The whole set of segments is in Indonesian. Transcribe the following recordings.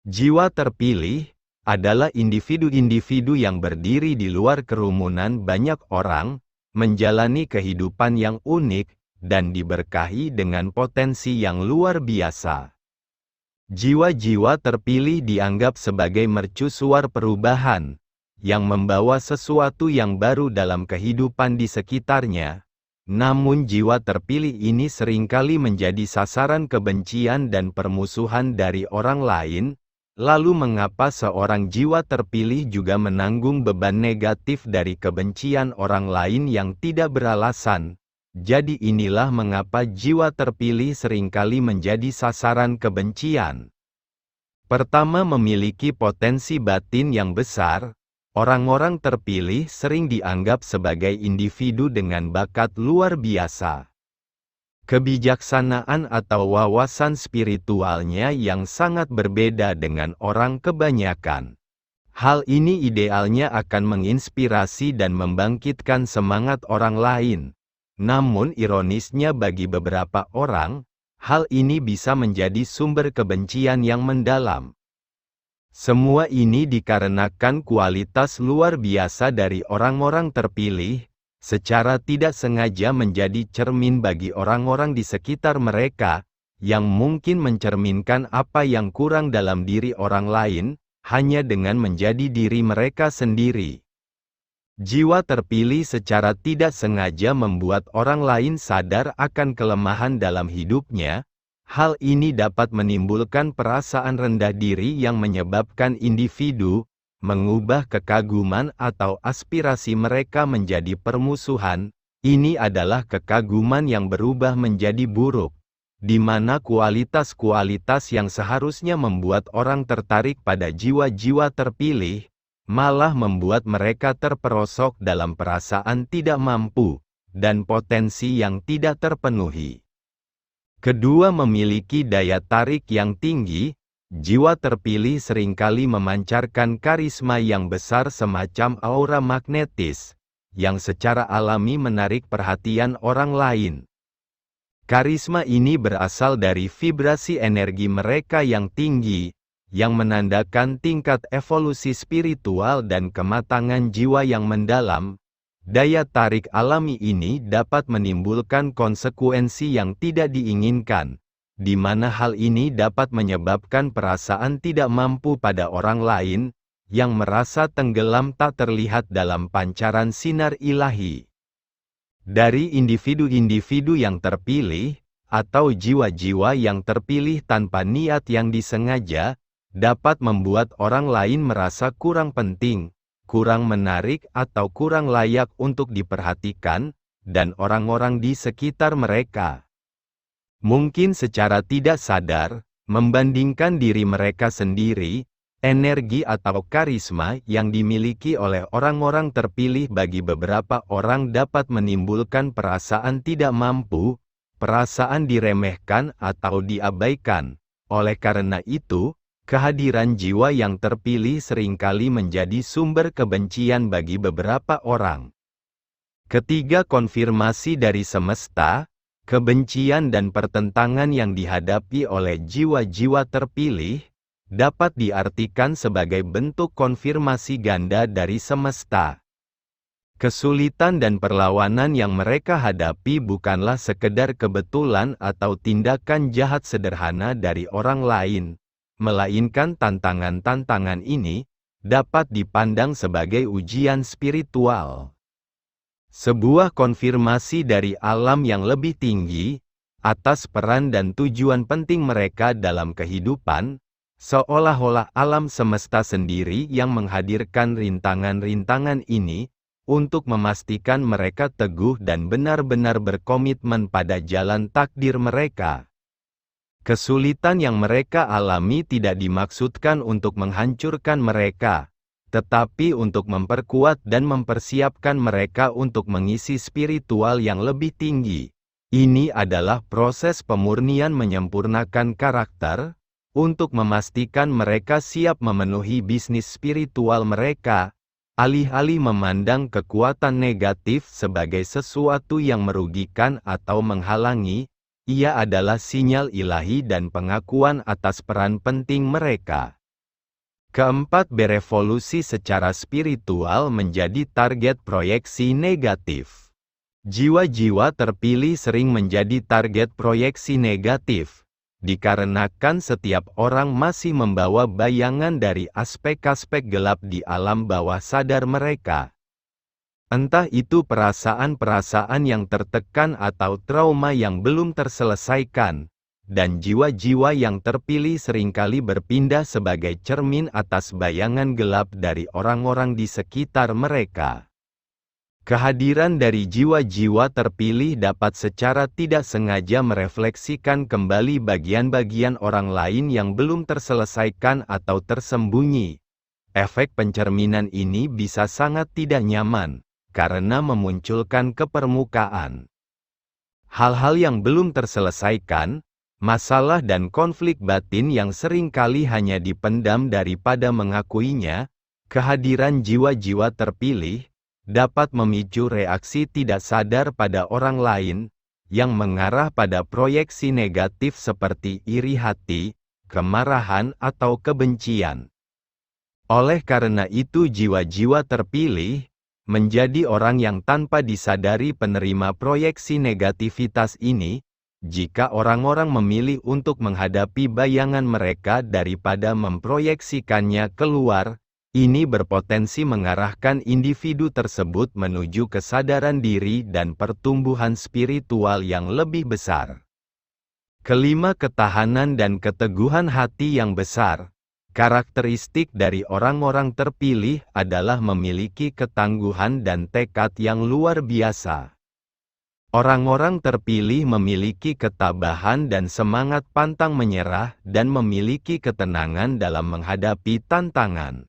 Jiwa terpilih adalah individu-individu yang berdiri di luar kerumunan banyak orang, menjalani kehidupan yang unik, dan diberkahi dengan potensi yang luar biasa. Jiwa-jiwa terpilih dianggap sebagai mercusuar perubahan, yang membawa sesuatu yang baru dalam kehidupan di sekitarnya. Namun jiwa terpilih ini seringkali menjadi sasaran kebencian dan permusuhan dari orang lain. Lalu mengapa seorang jiwa terpilih juga menanggung beban negatif dari kebencian orang lain yang tidak beralasan? Jadi inilah mengapa jiwa terpilih seringkali menjadi sasaran kebencian. Pertama, memiliki potensi batin yang besar. Orang-orang terpilih sering dianggap sebagai individu dengan bakat luar biasa. Kebijaksanaan atau wawasan spiritualnya yang sangat berbeda dengan orang kebanyakan. Hal ini idealnya akan menginspirasi dan membangkitkan semangat orang lain. Namun ironisnya bagi beberapa orang, hal ini bisa menjadi sumber kebencian yang mendalam. Semua ini dikarenakan kualitas luar biasa dari orang-orang terpilih, secara tidak sengaja menjadi cermin bagi orang-orang di sekitar mereka, yang mungkin mencerminkan apa yang kurang dalam diri orang lain, hanya dengan menjadi diri mereka sendiri. Jiwa terpilih secara tidak sengaja membuat orang lain sadar akan kelemahan dalam hidupnya. Hal ini dapat menimbulkan perasaan rendah diri yang menyebabkan individu mengubah kekaguman atau aspirasi mereka menjadi permusuhan. Ini adalah kekaguman yang berubah menjadi buruk, di mana kualitas-kualitas yang seharusnya membuat orang tertarik pada jiwa-jiwa terpilih, malah membuat mereka terperosok dalam perasaan tidak mampu, dan potensi yang tidak terpenuhi. Kedua, memiliki daya tarik yang tinggi. Jiwa terpilih seringkali memancarkan karisma yang besar semacam aura magnetis, yang secara alami menarik perhatian orang lain. Karisma ini berasal dari vibrasi energi mereka yang tinggi, yang menandakan tingkat evolusi spiritual dan kematangan jiwa yang mendalam. Daya tarik alami ini dapat menimbulkan konsekuensi yang tidak diinginkan, di mana hal ini dapat menyebabkan perasaan tidak mampu pada orang lain, yang merasa tenggelam tak terlihat dalam pancaran sinar ilahi. Dari individu-individu yang terpilih, atau jiwa-jiwa yang terpilih tanpa niat yang disengaja, dapat membuat orang lain merasa kurang penting, kurang menarik atau kurang layak untuk diperhatikan, dan orang-orang di sekitar mereka. Mungkin secara tidak sadar, membandingkan diri mereka sendiri, energi atau karisma yang dimiliki oleh orang-orang terpilih bagi beberapa orang dapat menimbulkan perasaan tidak mampu, perasaan diremehkan atau diabaikan. Oleh karena itu, kehadiran jiwa yang terpilih seringkali menjadi sumber kebencian bagi beberapa orang. Ketiga, konfirmasi dari semesta. Kebencian dan pertentangan yang dihadapi oleh jiwa-jiwa terpilih dapat diartikan sebagai bentuk konfirmasi ganda dari semesta. Kesulitan dan perlawanan yang mereka hadapi bukanlah sekedar kebetulan atau tindakan jahat sederhana dari orang lain, melainkan tantangan-tantangan ini dapat dipandang sebagai ujian spiritual. Sebuah konfirmasi dari alam yang lebih tinggi, atas peran dan tujuan penting mereka dalam kehidupan, seolah-olah alam semesta sendiri yang menghadirkan rintangan-rintangan ini, untuk memastikan mereka teguh dan benar-benar berkomitmen pada jalan takdir mereka. Kesulitan yang mereka alami tidak dimaksudkan untuk menghancurkan mereka, tetapi untuk memperkuat dan mempersiapkan mereka untuk mengisi spiritual yang lebih tinggi. Ini adalah proses pemurnian menyempurnakan karakter, untuk memastikan mereka siap memenuhi bisnis spiritual mereka, alih-alih memandang kekuatan negatif sebagai sesuatu yang merugikan atau menghalangi. Ia adalah sinyal ilahi dan pengakuan atas peran penting mereka. Keempat, berevolusi secara spiritual menjadi target proyeksi negatif. Jiwa-jiwa terpilih sering menjadi target proyeksi negatif, dikarenakan setiap orang masih membawa bayangan dari aspek-aspek gelap di alam bawah sadar mereka. Entah itu perasaan-perasaan yang tertekan atau trauma yang belum terselesaikan, dan jiwa-jiwa yang terpilih seringkali berpindah sebagai cermin atas bayangan gelap dari orang-orang di sekitar mereka. Kehadiran dari jiwa-jiwa terpilih dapat secara tidak sengaja merefleksikan kembali bagian-bagian orang lain yang belum terselesaikan atau tersembunyi. Efek pencerminan ini bisa sangat tidak nyaman, karena memunculkan ke permukaan hal-hal yang belum terselesaikan, masalah dan konflik batin yang seringkali hanya dipendam daripada mengakuinya. Kehadiran jiwa-jiwa terpilih dapat memicu reaksi tidak sadar pada orang lain, yang mengarah pada proyeksi negatif seperti iri hati, kemarahan atau kebencian. Oleh karena itu jiwa-jiwa terpilih menjadi orang yang tanpa disadari penerima proyeksi negativitas ini. Jika orang-orang memilih untuk menghadapi bayangan mereka daripada memproyeksikannya keluar, ini berpotensi mengarahkan individu tersebut menuju kesadaran diri dan pertumbuhan spiritual yang lebih besar. Kelima, ketahanan dan keteguhan hati yang besar. Karakteristik dari orang-orang terpilih adalah memiliki ketangguhan dan tekad yang luar biasa. Orang-orang terpilih memiliki ketabahan dan semangat pantang menyerah dan memiliki ketenangan dalam menghadapi tantangan.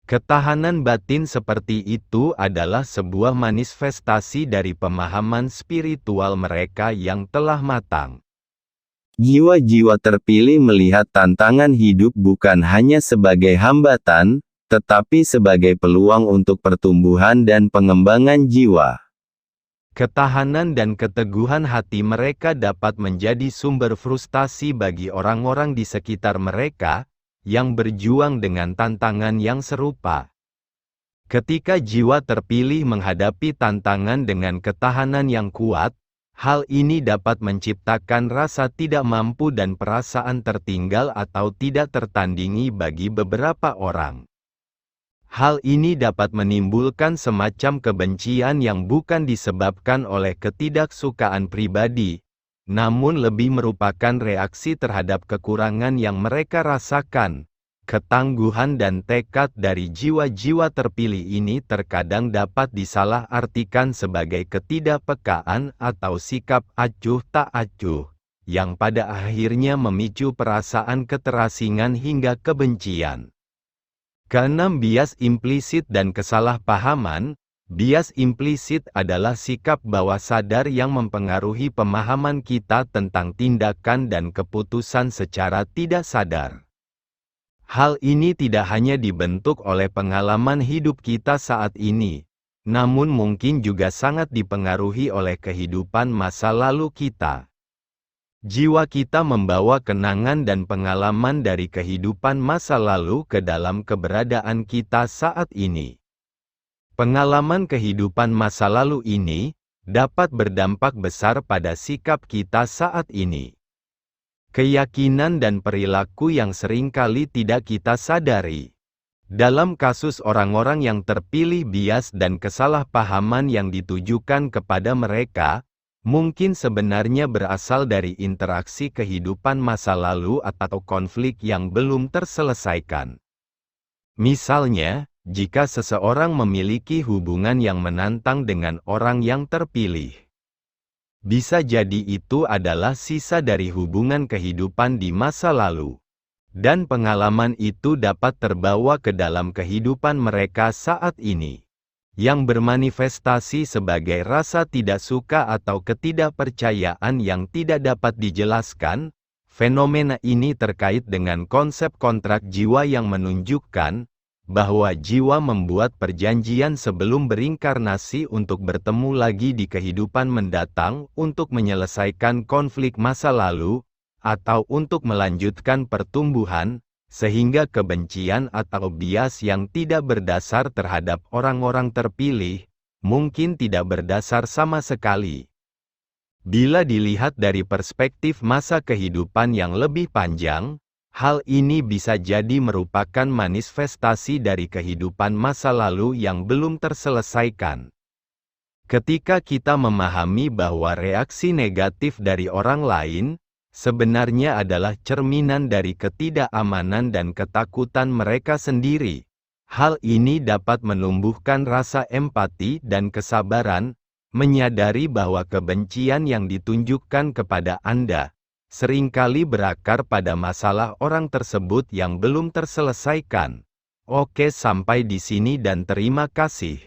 Ketahanan batin seperti itu adalah sebuah manifestasi dari pemahaman spiritual mereka yang telah matang. Jiwa-jiwa terpilih melihat tantangan hidup bukan hanya sebagai hambatan, tetapi sebagai peluang untuk pertumbuhan dan pengembangan jiwa. Ketahanan dan keteguhan hati mereka dapat menjadi sumber frustasi bagi orang-orang di sekitar mereka, yang berjuang dengan tantangan yang serupa. Ketika jiwa terpilih menghadapi tantangan dengan ketahanan yang kuat, hal ini dapat menciptakan rasa tidak mampu dan perasaan tertinggal atau tidak tertandingi bagi beberapa orang. Hal ini dapat menimbulkan semacam kebencian yang bukan disebabkan oleh ketidaksukaan pribadi, namun lebih merupakan reaksi terhadap kekurangan yang mereka rasakan. Ketangguhan dan tekad dari jiwa-jiwa terpilih ini terkadang dapat disalahartikan sebagai ketidakpekaan atau sikap acuh tak acuh, yang pada akhirnya memicu perasaan keterasingan hingga kebencian. Keenam, bias implisit dan kesalahpahaman. Bias implisit adalah sikap bawah sadar yang mempengaruhi pemahaman kita tentang tindakan dan keputusan secara tidak sadar. Hal ini tidak hanya dibentuk oleh pengalaman hidup kita saat ini, namun mungkin juga sangat dipengaruhi oleh kehidupan masa lalu kita. Jiwa kita membawa kenangan dan pengalaman dari kehidupan masa lalu ke dalam keberadaan kita saat ini. Pengalaman kehidupan masa lalu ini dapat berdampak besar pada sikap kita saat ini. Keyakinan dan perilaku yang seringkali tidak kita sadari. Dalam kasus orang-orang yang terpilih, bias dan kesalahpahaman yang ditujukan kepada mereka mungkin sebenarnya berasal dari interaksi kehidupan masa lalu atau konflik yang belum terselesaikan. Misalnya, jika seseorang memiliki hubungan yang menantang dengan orang yang terpilih, bisa jadi itu adalah sisa dari hubungan kehidupan di masa lalu, dan pengalaman itu dapat terbawa ke dalam kehidupan mereka saat ini, yang bermanifestasi sebagai rasa tidak suka atau ketidakpercayaan yang tidak dapat dijelaskan. Fenomena ini terkait dengan konsep kontrak jiwa yang menunjukkan bahwa jiwa membuat perjanjian sebelum berinkarnasi untuk bertemu lagi di kehidupan mendatang untuk menyelesaikan konflik masa lalu, atau untuk melanjutkan pertumbuhan, sehingga kebencian atau bias yang tidak berdasar terhadap orang-orang terpilih, mungkin tidak berdasar sama sekali. Bila dilihat dari perspektif masa kehidupan yang lebih panjang, hal ini bisa jadi merupakan manifestasi dari kehidupan masa lalu yang belum terselesaikan. Ketika kita memahami bahwa reaksi negatif dari orang lain, sebenarnya adalah cerminan dari ketidakamanan dan ketakutan mereka sendiri, hal ini dapat menumbuhkan rasa empati dan kesabaran, menyadari bahwa kebencian yang ditunjukkan kepada Anda seringkali berakar pada masalah orang tersebut yang belum terselesaikan. Oke, sampai di sini dan terima kasih.